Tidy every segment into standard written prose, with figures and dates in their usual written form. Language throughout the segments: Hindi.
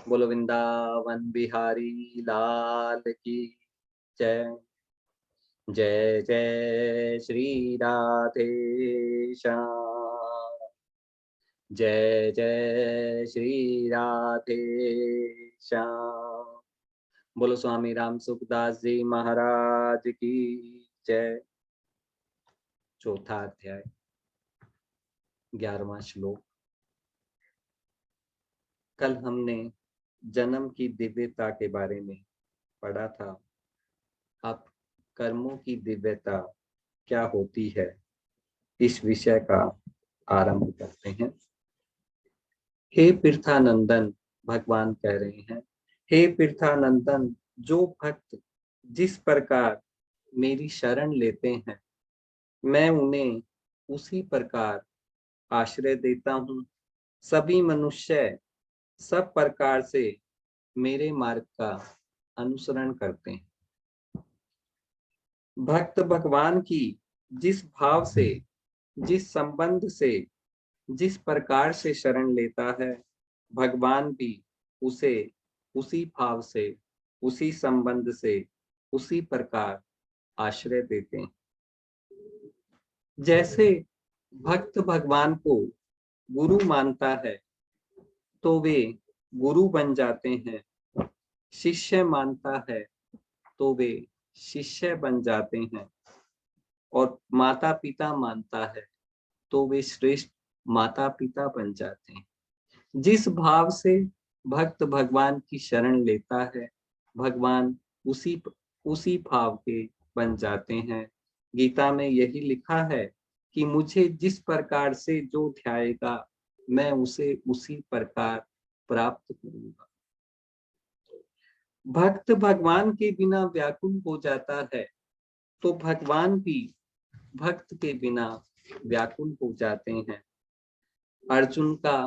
बोलो वृंदावन बिहारी लाल की जय। जय जय श्री राधे श्याम। जय जय श्री राधे श्याम। बोलो स्वामी राम सुखदास जी महाराज की जय। चौथा अध्याय 11वां श्लोक। कल हमने जन्म की दिव्यता के बारे में पढ़ा था। अब कर्मों की दिव्यता क्या होती है, इस विषय का आरंभ करते हैं। हे तीर्थानंदन, भगवान कह रहे हैं, हे तीर्थानंदन, जो भक्त जिस प्रकार मेरी शरण लेते हैं मैं उन्हें उसी प्रकार आश्रय देता हूँ। सभी मनुष्य सब प्रकार से मेरे मार्ग का अनुसरण करते हैं। भक्त भगवान की जिस भाव से, जिस संबंध से, जिस प्रकार से शरण लेता है, भगवान भी उसे उसी भाव से, उसी संबंध से, उसी प्रकार आश्रय देते हैं। जैसे भक्त भगवान को गुरु मानता है तो वे गुरु बन जाते हैं, शिष्य मानता है तो वे शिष्य बन जाते हैं, और माता पिता मानता है तो वे श्रेष्ठ माता पिता बन जाते हैं। जिस भाव से भक्त भगवान की शरण लेता है, भगवान उसी उसी भाव के बन जाते हैं। गीता में यही लिखा है कि मुझे जिस प्रकार से जो ध्याएगा मैं उसे उसी प्रकार प्राप्त करूंगा। भक्त भगवान के बिना व्याकुल हो जाता है तो भगवान भी भक्त के बिना व्याकुल हो जाते हैं। अर्जुन का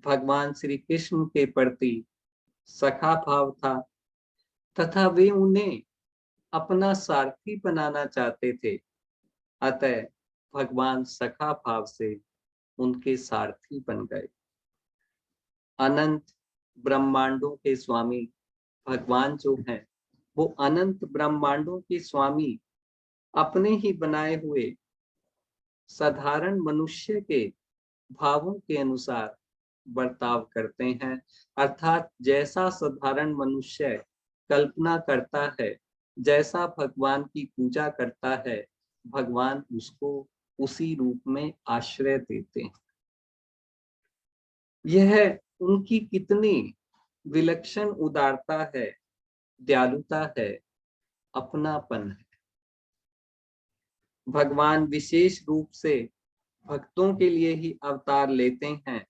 भगवान श्री कृष्ण के प्रति सखा भाव था तथा वे उन्हें अपना सारथी बनाना चाहते थे। अतः भगवान सखा भाव से उनके सारथी बन गए। अनंत ब्रह्मांडों के स्वामी भगवान जो हैं, वो अनंत ब्रह्मांडों के स्वामी अपने ही बनाए हुए साधारण मनुष्य के भावों के अनुसार बर्ताव करते हैं। अर्थात जैसा साधारण मनुष्य कल्पना करता है, जैसा भगवान की पूजा करता है, भगवान उसको उसी रूप में आश्रय देते हैं। यह उनकी कितनी विलक्षण उदारता है, दयालुता है, अपनापन है। भगवान विशेष रूप से भक्तों के लिए ही अवतार लेते हैं।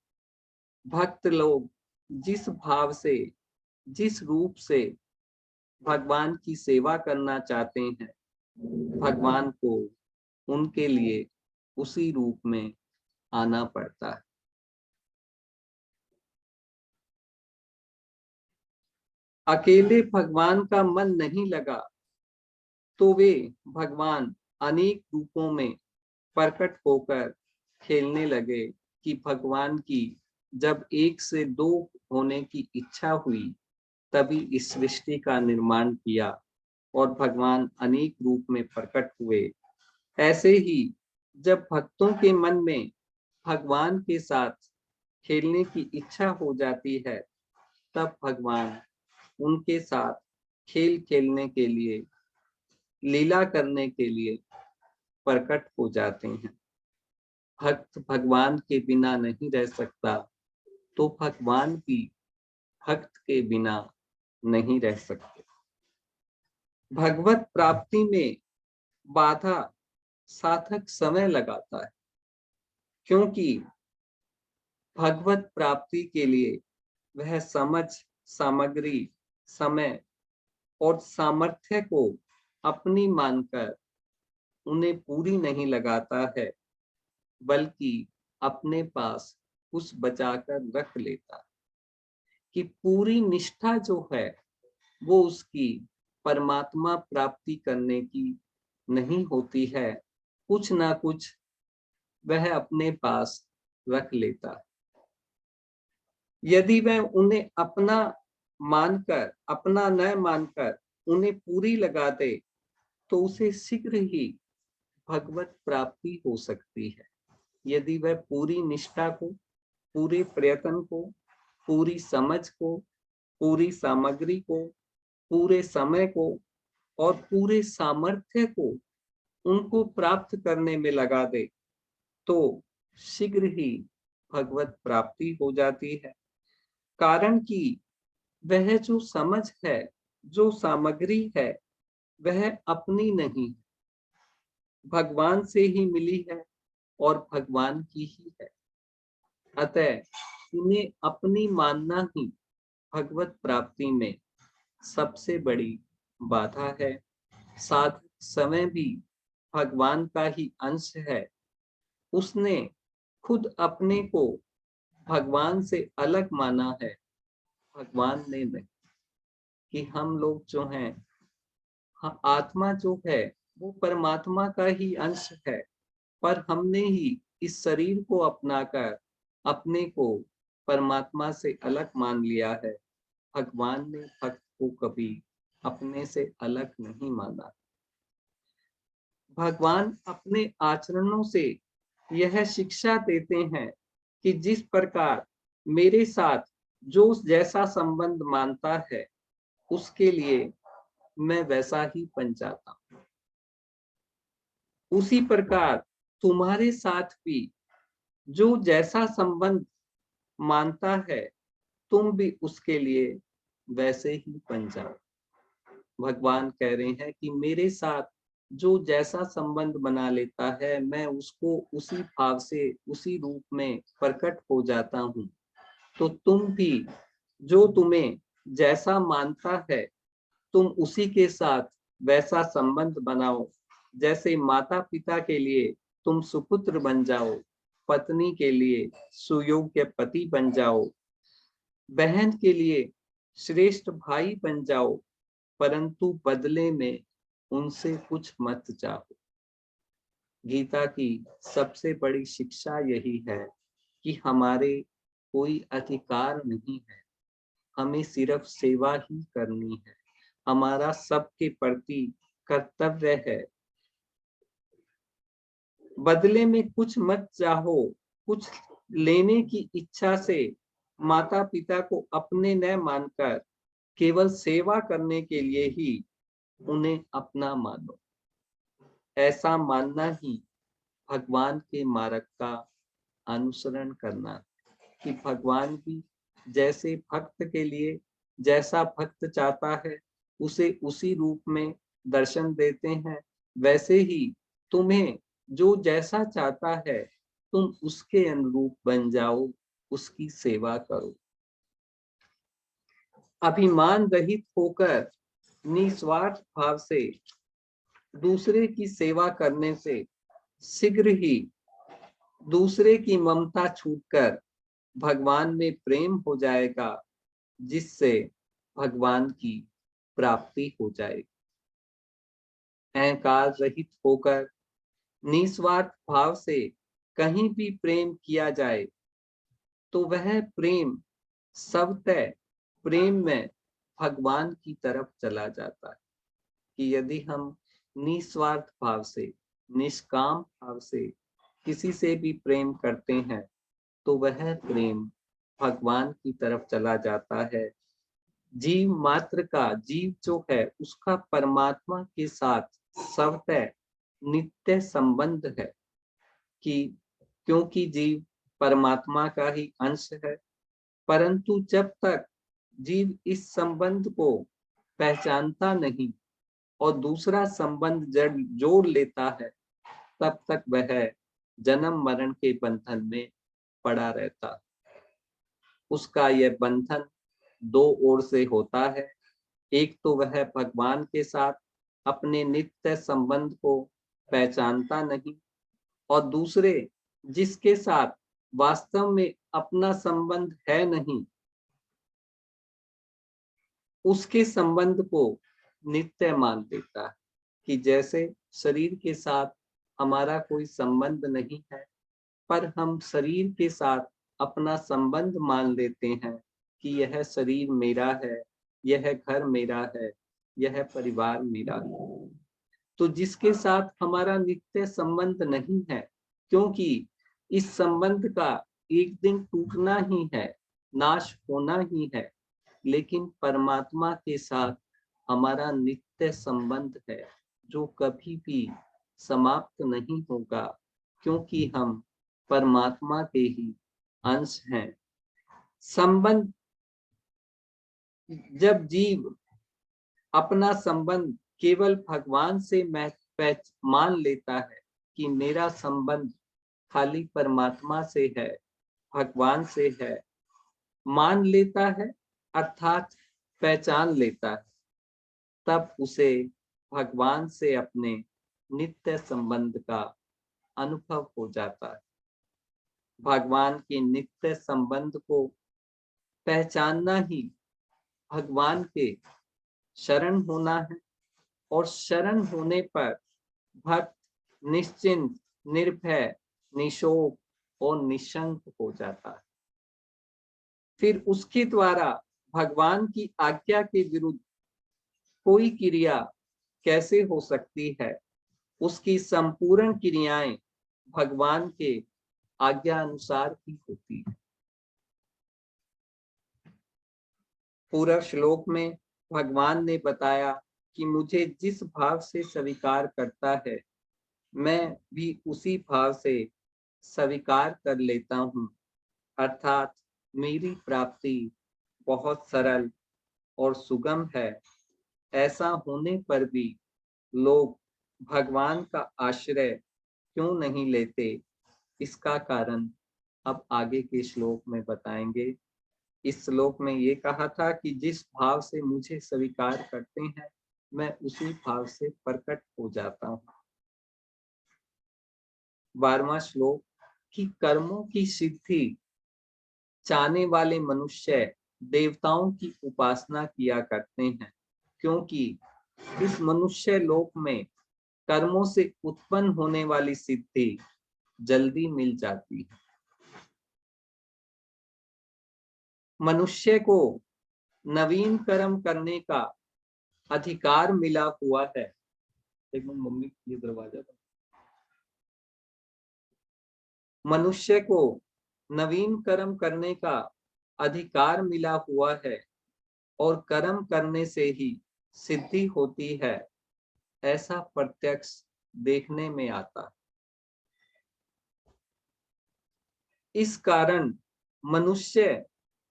भक्त लोग जिस भाव से, जिस रूप से भगवान की सेवा करना चाहते हैं, भगवान को उनके लिए उसी रूप में आना पड़ता है। अकेले भगवान का मन नहीं लगा तो वे भगवान अनेक रूपों में प्रकट होकर खेलने लगे कि भगवान की जब एक से दो होने की इच्छा हुई तभी इस सृष्टि का निर्माण किया और भगवान अनेक रूप में प्रकट हुए। ऐसे ही जब भक्तों के मन में भगवान के साथ खेलने की इच्छा हो जाती है तब भगवान उनके साथ खेल खेलने के लिए, लीला करने के लिए प्रकट हो जाते हैं। भक्त भगवान के बिना नहीं रह सकता तो भगवान भी भक्त के बिना नहीं रह सकते। भगवत प्राप्ति में बाधा साधक समय लगाता है, क्योंकि भगवत प्राप्ति के लिए वह समझ, सामग्री, समय और सामर्थ्य को अपनी मानकर उन्हें पूरी नहीं लगाता है, बल्कि अपने पास कुछ बचाकर रख लेता है कि पूरी निष्ठा जो है वो उसकी परमात्मा प्राप्ति करने की नहीं होती है, कुछ ना कुछ वह अपने पास रख लेता है। यदि वह उन्हें अपना मानकर, अपना न मानकर उन्हें पूरी लगा दे तो उसे शीघ्र ही भगवत प्राप्ति हो सकती है। यदि वह पूरी निष्ठा को, पूरे प्रयत्न को, पूरी समझ को, पूरी सामग्री को, पूरे समय को और पूरे सामर्थ्य को उनको प्राप्त करने में लगा दे तो शीघ्र ही भगवत प्राप्ति हो जाती है। कारण कि वह जो समझ है, जो सामग्री है, वह अपनी नहीं, भगवान से ही मिली है और भगवान की ही है। अतः इन्हें अपनी मानना ही भगवत प्राप्ति में सबसे बड़ी बाधा है। साधक समय भी भगवान का ही अंश है। उसने खुद अपने को भगवान से अलग माना है, भगवान ने नहीं। कि हम लोग जो हैं, आत्मा जो है वो परमात्मा का ही अंश है, पर हमने ही इस शरीर को अपनाकर अपने को परमात्मा से अलग मान लिया है। भगवान ने भक्त को कभी अपने से अलग नहीं माना। भगवान अपने आचरणों से यह शिक्षा देते हैं कि जिस प्रकार मेरे साथ जो जैसा संबंध मानता है उसके लिए मैं वैसा ही बन जाता हूं। उसी प्रकार तुम्हारे साथ भी जो जैसा संबंध मानता है तुम भी उसके लिए वैसे ही बन जाओ। भगवान कह रहे हैं कि मेरे साथ जो जैसा संबंध बना लेता है मैं उसको उसी भाव से, उसी रूप में प्रकट हो जाता हूँ। तो तुम भी जो तुम्हें जैसा मानता है तुम उसी के साथ वैसा संबंध बनाओ। जैसे माता पिता के लिए तुम सुपुत्र बन जाओ, पत्नी के लिए सुयोग्य पति बन जाओ, बहन के लिए श्रेष्ठ भाई बन जाओ, परंतु बदले में उनसे कुछ मत चाहो। गीता की सबसे बड़ी शिक्षा यही है कि हमारे कोई अधिकार नहीं है, हमें सिर्फ सेवा ही करनी है। हमारा सबके प्रति कर्तव्य है। बदले में कुछ मत चाहो। कुछ लेने की इच्छा से माता पिता को अपने न मानकर केवल सेवा करने के लिए ही उन्हें अपना मानो। ऐसा मानना ही भगवान के मार्ग का अनुसरण करना। कि भगवान भी जैसे भक्त के लिए जैसा भक्त चाहता है उसे उसी रूप में दर्शन देते हैं, वैसे ही तुम्हें जो जैसा चाहता है तुम उसके अनुरूप बन जाओ, उसकी सेवा करो। अभिमान रहित होकर निस्वार्थ भाव से दूसरे की सेवा करने से शीघ्र ही दूसरे की ममता छूटकर भगवान में प्रेम हो जाएगा, जिससे भगवान की प्राप्ति हो जाएगी। अहंकार रहित होकर निस्वार्थ भाव से कहीं भी प्रेम किया जाए तो वह प्रेम सबतः प्रेम में भगवान की तरफ चला जाता है। कि यदि हम निस्वार्थ भाव से, निष्काम भाव से किसी से भी प्रेम करते हैं तो वह प्रेम भगवान की तरफ चला जाता है। जीव मात्र का, जीव जो है उसका परमात्मा के साथ स्वतः नित्य संबंध है। कि क्योंकि जीव परमात्मा का ही अंश है, परंतु जब तक जीव इस संबंध को पहचानता नहीं और दूसरा संबंध जब जोड़ लेता है तब तक वह जन्म मरण के बंधन में पड़ा रहता है। उसका यह बंधन दो ओर से होता है। एक तो वह भगवान के साथ अपने नित्य संबंध को पहचानता नहीं और दूसरे जिसके साथ वास्तव में अपना संबंध है नहीं, उसके संबंध को नित्य मान देता है। कि जैसे शरीर के साथ हमारा कोई संबंध नहीं है पर हम शरीर के साथ अपना संबंध मान लेते हैं कि यह शरीर मेरा है, यह घर मेरा है, यह परिवार मेरा है, तो जिसके साथ हमारा नित्य संबंध नहीं है, क्योंकि इस संबंध का एक दिन टूटना ही है, नाश होना ही है, लेकिन परमात्मा के साथ हमारा नित्य संबंध है जो कभी भी समाप्त नहीं होगा, क्योंकि हम परमात्मा के ही अंश हैं। संबंध, जब जीव अपना संबंध केवल भगवान से मान लेता है कि मेरा संबंध खाली परमात्मा से है, भगवान से है, मान लेता है अर्थात पहचान लेता है, तब उसे भगवान से अपने नित्य संबंध का अनुभव हो जाता है। भगवान के नित्य संबंध को पहचानना ही भगवान के शरण होना है, और शरण होने पर भक्त निश्चिंत, निर्भय, निशोक और निशंक हो जाता है। फिर उसके द्वारा भगवान की आज्ञा के विरुद्ध कोई क्रिया कैसे हो सकती है? उसकी संपूर्ण क्रियाएं भगवान के आज्ञा अनुसार ही होती है। पूरा श्लोक में भगवान ने बताया कि मुझे जिस भाव से स्वीकार करता है, मैं भी उसी भाव से स्वीकार कर लेता हूँ, अर्थात मेरी प्राप्ति बहुत सरल और सुगम है। ऐसा होने पर भी लोग भगवान का आश्रय क्यों नहीं लेते, इसका कारण अब आगे के श्लोक में बताएंगे। इस श्लोक में ये कहा था कि जिस भाव से मुझे स्वीकार करते हैं, मैं उसी भाव से प्रकट हो जाता हूँ। 12वां श्लोक कि कर्मों की सिद्धि चाहने वाले मनुष्य देवताओं की उपासना किया करते हैं, क्योंकि इस मनुष्य लोक में कर्मों से उत्पन्न होने वाली सिद्धि जल्दी मिल जाती है। मनुष्य को नवीन कर्म करने का अधिकार मिला हुआ है। एक मिनट मम्मी, ये दरवाजा। मनुष्य को नवीन कर्म करने का अधिकार मिला हुआ है और कर्म करने से ही सिद्धि होती है, ऐसा प्रत्यक्ष देखने में आता है। इस कारण मनुष्य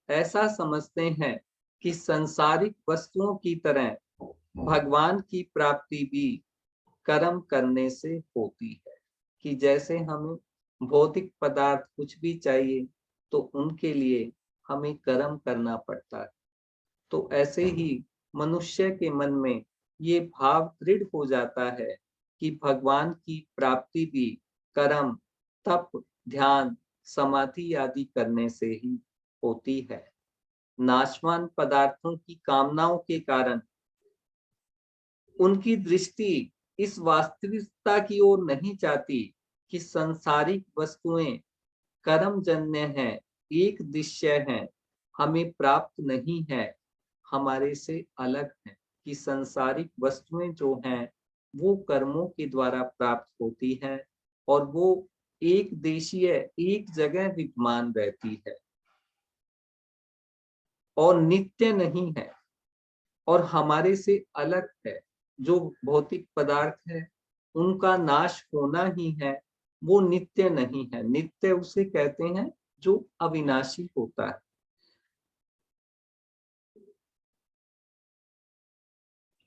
ऐसा समझते हैं कि सांसारिक वस्तुओं की तरह भगवान की प्राप्ति भी कर्म करने से होती है, कि जैसे हमें भौतिक पदार्थ कुछ भी चाहिए तो उनके लिए हमें कर्म करना पड़ता है। तो ऐसे ही मनुष्य के मन में ये भाव दृढ़ हो जाता है कि भगवान की प्राप्ति भी कर्म, तप, ध्यान, समाधि आदि करने से ही होती है। नाशवान पदार्थों की कामनाओं के कारण उनकी दृष्टि इस वास्तविकता की ओर नहीं जाती कि संसारिक वस्तुएं कर्मजन्य हैं, एक दृश्य हैं, हमें प्राप्त नहीं है, हमारे से अलग हैं, कि संसारिक वस्तुएं जो हैं वो कर्मों के द्वारा प्राप्त होती हैं और वो एक देशीय, एक जगह विद्यमान रहती है और नित्य नहीं है और हमारे से अलग है। जो भौतिक पदार्थ है उनका नाश होना ही है, वो नित्य नहीं है। नित्य उसे कहते हैं जो अविनाशी होता है।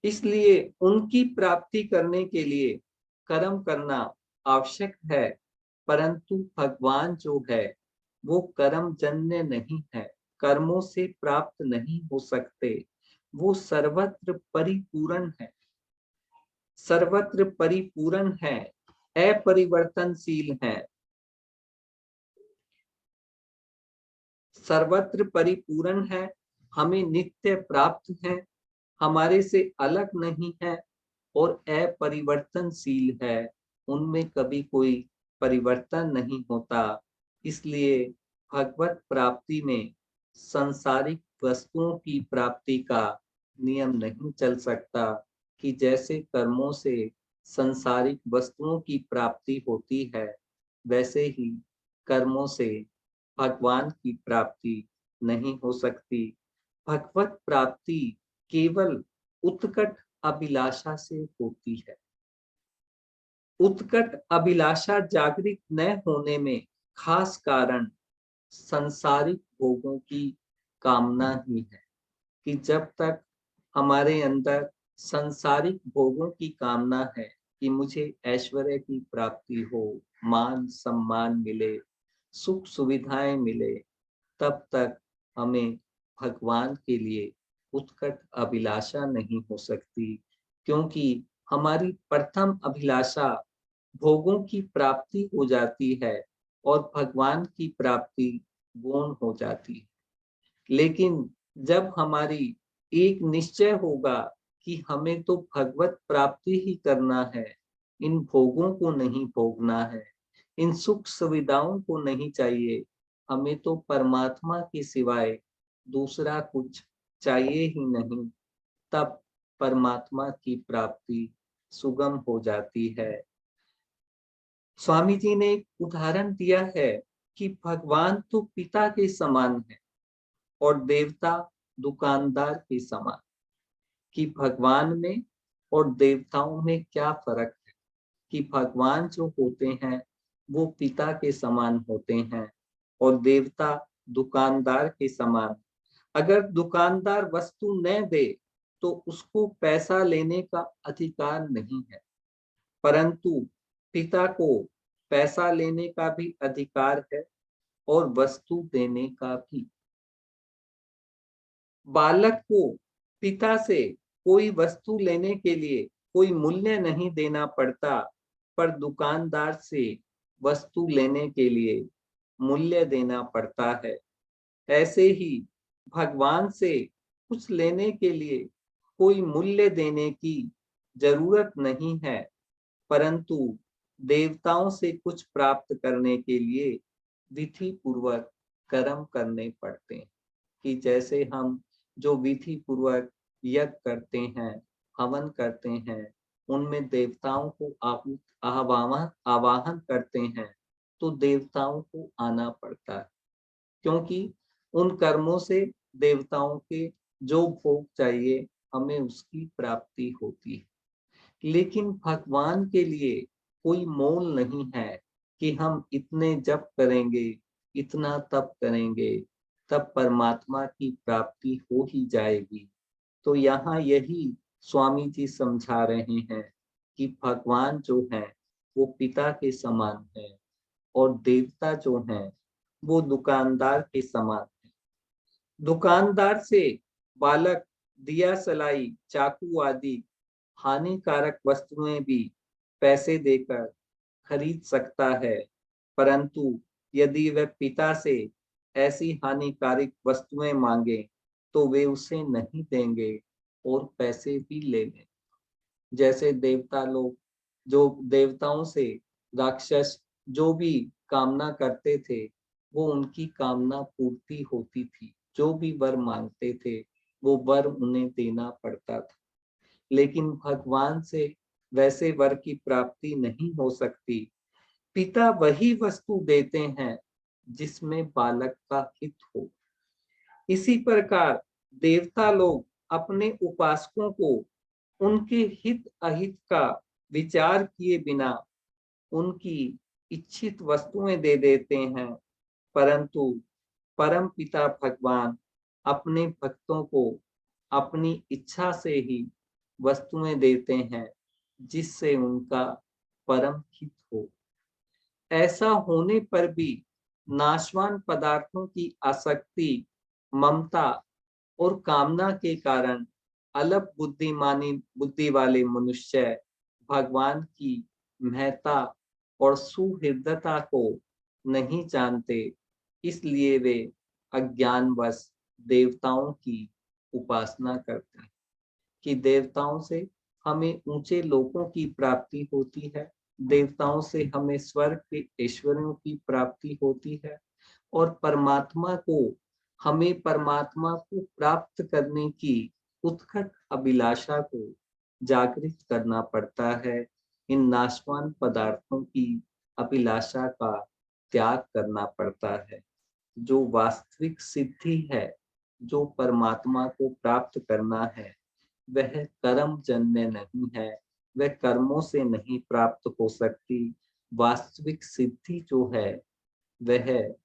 इसलिए उनकी प्राप्ति करने के लिए कर्म करना आवश्यक है, परंतु भगवान जो है वो कर्मजन्य नहीं है, कर्मों से प्राप्त नहीं हो सकते। वो सर्वत्र परिपूर्ण है, सर्वत्र परिपूर्ण है, अपरिवर्तनशील है, सर्वत्र परिपूर्ण है, हमें नित्य प्राप्त है, हमारे से अलग नहीं है और अपरिवर्तनशील है, उनमें कभी कोई परिवर्तन नहीं होता। इसलिए भगवत प्राप्ति में संसारिक वस्तुओं की प्राप्ति का नियम नहीं चल सकता कि जैसे कर्मों से संसारिक वस्तुओं की प्राप्ति होती है, वैसे ही कर्मों से भगवान की प्राप्ति नहीं हो सकती। भगवत प्राप्ति केवल उत्कट अभिलाषा से होती है। उत्कट अभिलाषा जागृत न होने में खास कारण संसारिक भोगों की कामना ही है कि जब तक हमारे अंदर संसारिक भोगों की कामना है कि मुझे ऐश्वर्य की प्राप्ति हो, मान सम्मान मिले, सुख सुविधाएं मिले, तब तक हमें भगवान के लिए उत्कट अभिलाषा नहीं हो सकती, क्योंकि हमारी प्रथम अभिलाषा भोगों की प्राप्ति हो जाती है और भगवान की प्राप्ति गौण हो जाती है। लेकिन जब हमारी एक निश्चय होगा कि हमें तो भगवत प्राप्ति ही करना है, इन भोगों को नहीं भोगना है, इन सुख सुविधाओं को नहीं चाहिए, हमें तो परमात्मा के सिवाय दूसरा कुछ चाहिए ही नहीं, तब परमात्मा की प्राप्ति सुगम हो जाती है। स्वामी जी ने एक उदाहरण दिया है कि भगवान तो पिता के समान है और देवता दुकानदार के समान। कि भगवान में और देवताओं में क्या फर्क है? कि भगवान जो होते हैं वो पिता के समान होते हैं और देवता दुकानदार के समान। अगर दुकानदार वस्तु न दे तो उसको पैसा लेने का अधिकार नहीं है, परंतु पिता को पैसा लेने का भी अधिकार है और वस्तु देने का भी। बालक को पिता से कोई वस्तु लेने के लिए कोई मूल्य नहीं देना पड़ता, पर दुकानदार से वस्तु लेने के लिए मूल्य देना पड़ता है। ऐसे ही भगवान से कुछ लेने के लिए कोई मूल्य देने की जरूरत नहीं है, परंतु देवताओं से कुछ प्राप्त करने के लिए विधि पूर्वक कर्म करने पड़ते हैं। कि जैसे हम जो विधि पूर्वक यज्ञ करते हैं, हवन करते हैं, उनमें देवताओं को आवाहन आवाहन करते हैं, तो देवताओं को आना पड़ता है, क्योंकि उन कर्मों से देवताओं के जो भोग चाहिए हमें उसकी प्राप्ति होती है। लेकिन भगवान के लिए कोई मोल नहीं है कि हम इतने जप करेंगे, इतना तप करेंगे, तब परमात्मा की प्राप्ति हो ही जाएगी। तो यहाँ यही स्वामी जी समझा रहे हैं कि भगवान जो है वो पिता के समान है और देवता जो हैं वो दुकानदार के समान है। दुकानदार से बालक दिया सलाई चाकू आदि हानिकारक वस्तुएं भी पैसे देकर खरीद सकता है, परंतु यदि वह पिता से ऐसी हानिकारक वस्तुएं मांगे तो वे उसे नहीं देंगे और पैसे भी ले लेंगे। जैसे देवता लोग जो देवताओं से राक्षस जो भी कामना करते थे वो उनकी कामना पूर्ति होती थी, जो भी वर मांगते थे वो वर उन्हें देना पड़ता था। लेकिन भगवान से वैसे वर की प्राप्ति नहीं हो सकती। पिता वही वस्तु देते हैं जिसमें बालक का हित हो। इसी प्रकार देवता लोग अपने उपासकों को उनके हित अहित का विचार किए बिना उनकी इच्छित वस्तुएं दे देते हैं, परंतु परम पिता भगवान अपने भक्तों को अपनी इच्छा से ही वस्तुएं देते हैं जिससे उनका परम हित हो। ऐसा होने पर भी नाशवान पदार्थों की आसक्ति, ममता और कामना के कारण अल्प बुद्धि वाले मनुष्य भगवान की महत्ता और सुहृदता को नहीं जानते, इसलिए वे अज्ञानवश देवताओं की उपासना करते हैं। कि देवताओं से हमें ऊंचे लोकों की प्राप्ति होती है, देवताओं से हमें स्वर्ग के ऐश्वर्यों की प्राप्ति होती है, और परमात्मा को, हमें परमात्मा को प्राप्त करने की उत्कट अभिलाषा को जागृत करना पड़ता है। इन नाशवान पदार्थों की अभिलाषा का त्याग करना पड़ता है। जो वास्तविक सिद्धि है, जो परमात्मा को प्राप्त करना है, वह कर्म जन्य नहीं है, वह कर्मों से नहीं प्राप्त हो सकती। वास्तविक सिद्धि जो है वह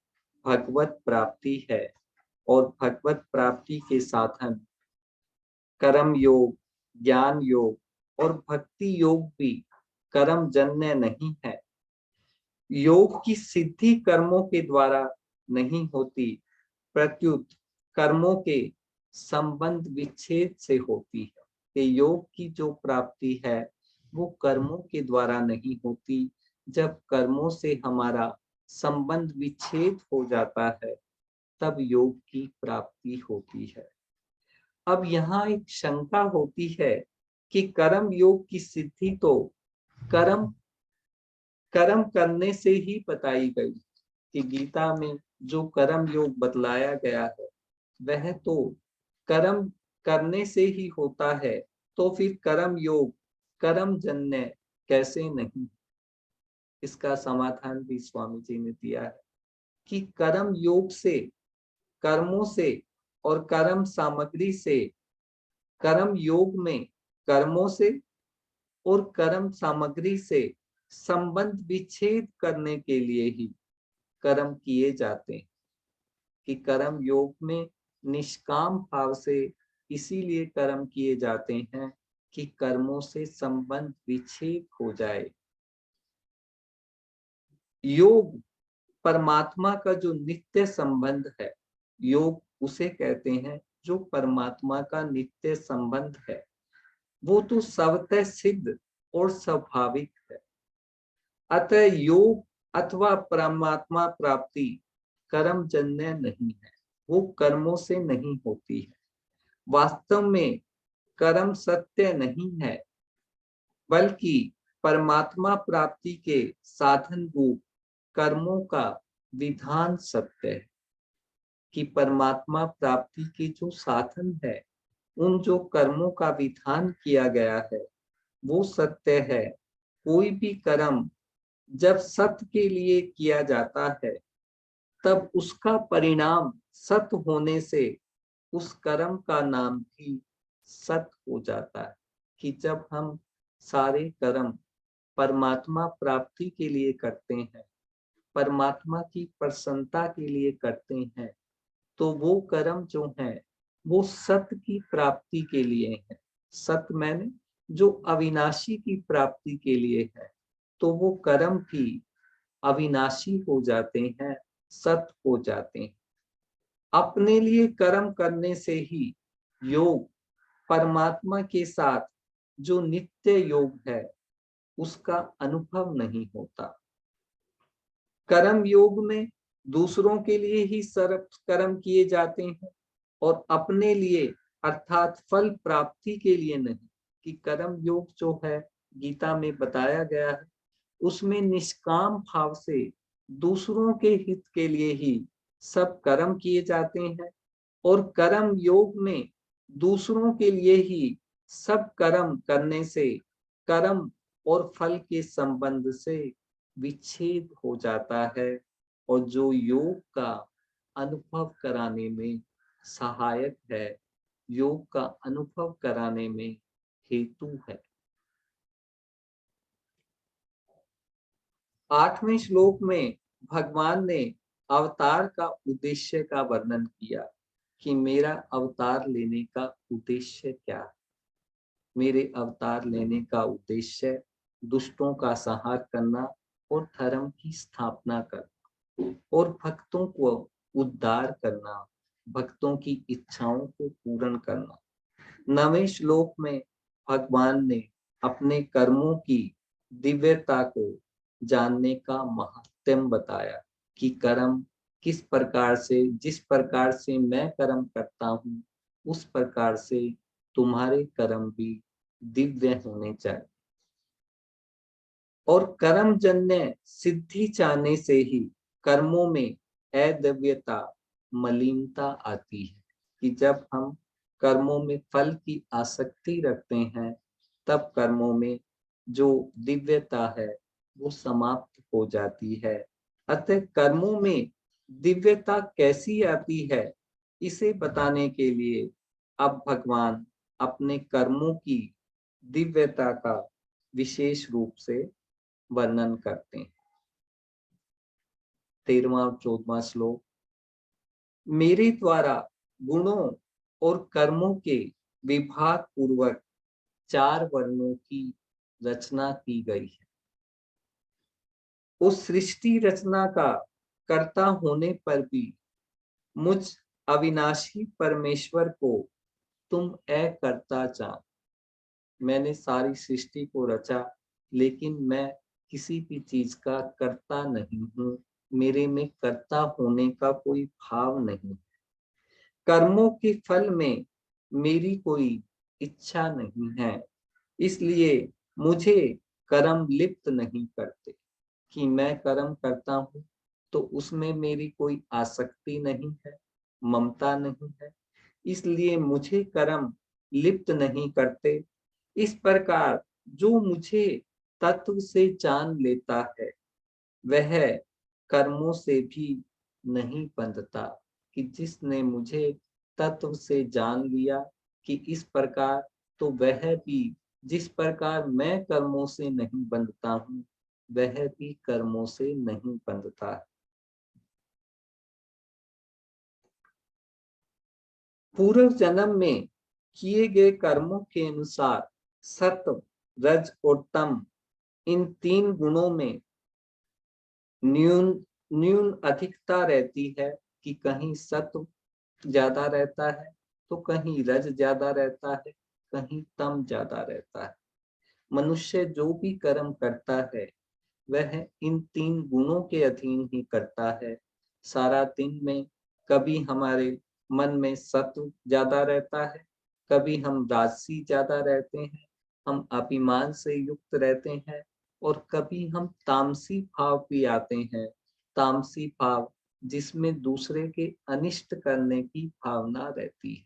भगवत प्राप्ति है, और भगवत प्राप्ति के साधन कर्म योग, ज्ञान योग और भक्ति योग भी कर्म जन्य नहीं है। योग की सिद्धि कर्मों के द्वारा नहीं होती, प्रत्युत कर्मों के संबंध विच्छेद से होती है। कि योग की जो प्राप्ति है वो कर्मों के द्वारा नहीं होती। जब कर्मों से हमारा संबंध विच्छेद हो जाता है तब योग की प्राप्ति होती है। अब यहाँ एक शंका होती है कि कर्म योग की सिद्धि तो कर्म कर्म करने से ही बताई गई, कि गीता में जो कर्म योग बतलाया गया है वह तो कर्म करने से ही होता है, तो फिर कर्म योग कर्म जन्य कैसे नहीं? इसका समाधान भी स्वामी जी ने दिया है कि कर्म योग से, कर्मों से और कर्म सामग्री से, कर्म योग में कर्मों से और कर्म सामग्री से संबंध विच्छेद करने के लिए ही कर्म किए जाते हैं। कि कर्म योग में निष्काम भाव से इसीलिए कर्म किए जाते हैं कि कर्मों से संबंध विच्छेद हो जाए। योग परमात्मा का जो नित्य संबंध है, योग उसे कहते हैं जो परमात्मा का नित्य संबंध है, वो तो स्वतः सिद्ध और स्वाभाविक है। अतः योग अथवा परमात्मा प्राप्ति कर्म जन्य नहीं है, वो कर्मों से नहीं होती है। वास्तव में कर्म सत्य नहीं है, बल्कि परमात्मा प्राप्ति के साधन रूप कर्मों का विधान सत्य है। कि परमात्मा प्राप्ति के जो साधन है, उन जो कर्मों का विधान किया गया है वो सत्य है। कोई भी कर्म जब सत्य के लिए किया जाता है तब उसका परिणाम सत्य होने से उस कर्म का नाम भी सत्य हो जाता है। कि जब हम सारे कर्म परमात्मा प्राप्ति के लिए करते हैं, परमात्मा की प्रसन्नता के लिए करते हैं, तो वो कर्म जो है वो सत्य की प्राप्ति के लिए है। सत्य मैंने जो अविनाशी की प्राप्ति के लिए है, तो वो कर्म भी अविनाशी हो जाते हैं, सत्य हो जाते हैं। अपने लिए कर्म करने से ही योग परमात्मा के साथ जो नित्य योग है उसका अनुभव नहीं होता। कर्म योग में दूसरों के लिए ही सर्व कर्म किए जाते हैं और अपने लिए अर्थात फल प्राप्ति के लिए नहीं। कि कर्म योग जो है गीता में बताया गया है उसमें निष्काम भाव से दूसरों के हित के लिए ही सब कर्म किए जाते हैं, और कर्म योग में दूसरों के लिए ही सब कर्म करने से कर्म और फल के संबंध से विच्छेद हो जाता है, और जो योग का अनुभव कराने में सहायक है, योग का अनुभव कराने में हेतु है। 8वें श्लोक में भगवान ने अवतार का उद्देश्य का वर्णन किया कि मेरा अवतार लेने का उद्देश्य क्या है। मेरे अवतार लेने का उद्देश्य दुष्टों का संहार करना और धर्म की स्थापना करना और भक्तों को उद्धार करना, भक्तों की इच्छाओं को पूर्ण करना। 9वें श्लोक में भगवान ने अपने कर्मों की दिव्यता को जानने का महत्व बताया कि कर्म किस प्रकार से, जिस प्रकार से मैं कर्म करता हूँ उस प्रकार से तुम्हारे कर्म भी दिव्य होने चाहिए। और कर्म जन्य सिद्धि चाहने से ही कर्मों में अदिव्यता, मलिनता आती है कि जब हम कर्मों में फल की आसक्ति रखते हैं, तब कर्मों में जो दिव्यता है वो समाप्त हो जाती है। अतः कर्मों में दिव्यता कैसी आती है, इसे बताने के लिए अब भगवान अपने कर्मों की दिव्यता का विशेष रूप से वर्णन करते हैं। 13वां और 14वां श्लोक। मेरे द्वारा गुणों और कर्मों के विभाग पूर्वक 4 वर्णों की रचना की गई है। उस सृष्टि रचना का कर्ता होने पर भी मुझ अविनाशी परमेश्वर को तुम अकर्ता जान। मैंने सारी सृष्टि को रचा, लेकिन मैं किसी भी चीज का कर्ता नहीं हूँ। मेरे में कर्ता होने का कोई भाव नहीं। कर्मों के फल में मेरी कोई इच्छा नहीं है, इसलिए मुझे कर्म लिप्त नहीं करते। कि मैं कर्म करता हूँ तो उसमें मेरी कोई आसक्ति नहीं है, ममता नहीं है, इसलिए मुझे कर्म लिप्त नहीं करते। इस प्रकार जो मुझे तत्व से जान लेता है, वह कर्मों से भी नहीं बंधता। कि जिसने मुझे तत्व से जान लिया कि इस प्रकार, तो वह भी जिस प्रकार मैं कर्मों से नहीं बंधता हूँ, वह भी कर्मों से नहीं बंधता है। पूर्व जन्म में किए गए कर्मों के अनुसार सत्व, रज और तम, इन 3 गुणों में न्यून न्यून अधिकता रहती है। कि कहीं सत्व ज्यादा रहता है तो कहीं रज ज्यादा रहता है, कहीं तम ज्यादा रहता है। मनुष्य जो भी कर्म करता है वह इन 3 गुणों के अधीन ही करता है। सारा दिन में कभी हमारे मन में सत्व ज्यादा रहता है, कभी हम राजसी ज्यादा रहते हैं, हम अभिमान से युक्त रहते हैं, और कभी हम तामसी भाव भी आते हैं। तामसी भाव जिसमें दूसरे के अनिष्ट करने की भावना रहती है।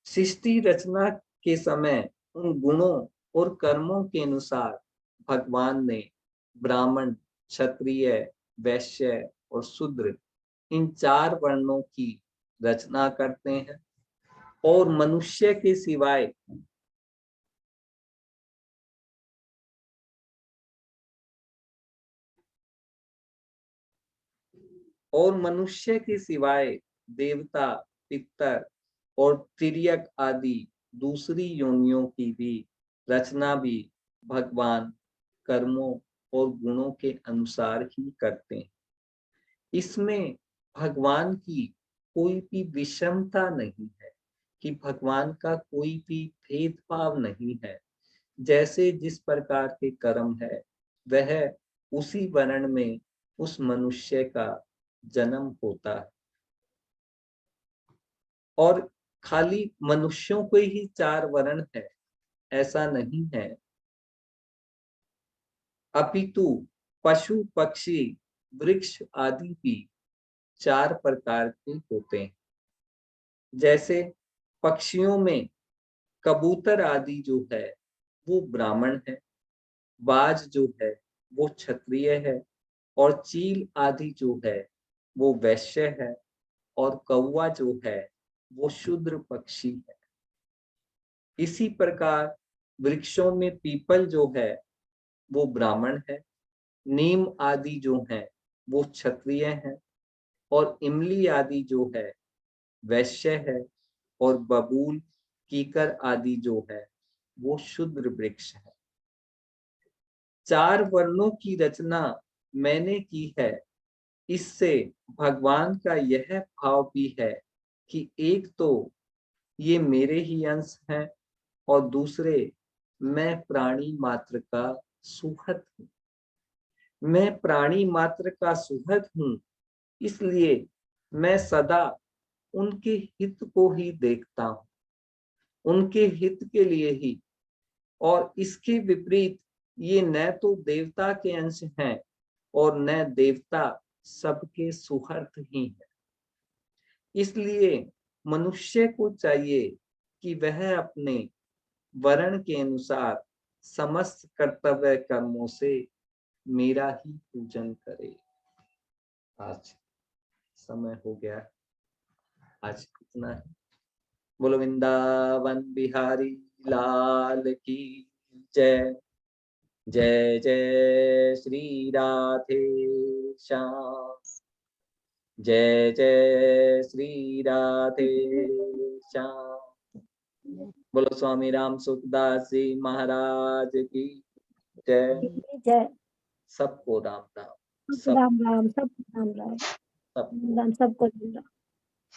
सृष्टि रचना के समय उन गुणों और कर्मों के अनुसार भगवान ने ब्राह्मण, क्षत्रिय, वैश्य और शूद्र, इन 4 वर्णों की रचना करते हैं। और मनुष्य के सिवाय देवता, पितर और तिर्यक आदि दूसरी योनियों की भी रचना भी भगवान कर्मों और गुणों के अनुसार ही करते हैं। इसमें भगवान की कोई भी विषमता नहीं है, कि भगवान का कोई भी भेदभाव नहीं है। जैसे जिस प्रकार के कर्म है, वह उसी वर्ण में उस मनुष्य का जन्म होता है। और खाली मनुष्यों को ही 4 वर्ण है, ऐसा नहीं है। अपितु पशु, पक्षी, वृक्ष आदि भी 4 प्रकार के होते हैं। जैसे पक्षियों में कबूतर आदि जो है वो ब्राह्मण है, बाज जो है वो क्षत्रिय है, और चील आदि जो है वो वैश्य है, और कौवा जो है वो शूद्र पक्षी है। इसी प्रकार वृक्षों में पीपल जो है वो ब्राह्मण है, नीम आदि जो है वो क्षत्रिय है, और इमली आदि जो है वैश्य है, और बबूल, कीकर आदि जो है वो शूद्र वृक्ष है। 4 वर्णों की रचना मैंने की है। इससे भगवान का यह भाव भी है कि एक तो ये मेरे ही अंश हैं, और दूसरे मैं प्राणी मात्र का सुहृद हूँ। मैं प्राणी मात्र का सुहृद हूँ, इसलिए मैं सदा उनके हित को ही देखता हूँ, उनके हित के लिए ही। और इसके विपरीत ये न तो देवता के अंश हैं और न देवता सबके सुहर्द ही है। इसलिए मनुष्य को चाहिए कि वह अपने वर्ण के अनुसार समस्त कर्तव्य कर्मों से मेरा ही पूजन करे। आज समय हो गया, आज इतना है। बोलो वृंदावन बिहारी लाल की जय। जय जय श्री राधे श्याम, जय जय श्री राधे श्याम। बोलो स्वामी राम सुखदास जी महाराज की जय। जय। सबको राम राम, राम राम, सब राम राम, सबको राम सबको राम राम।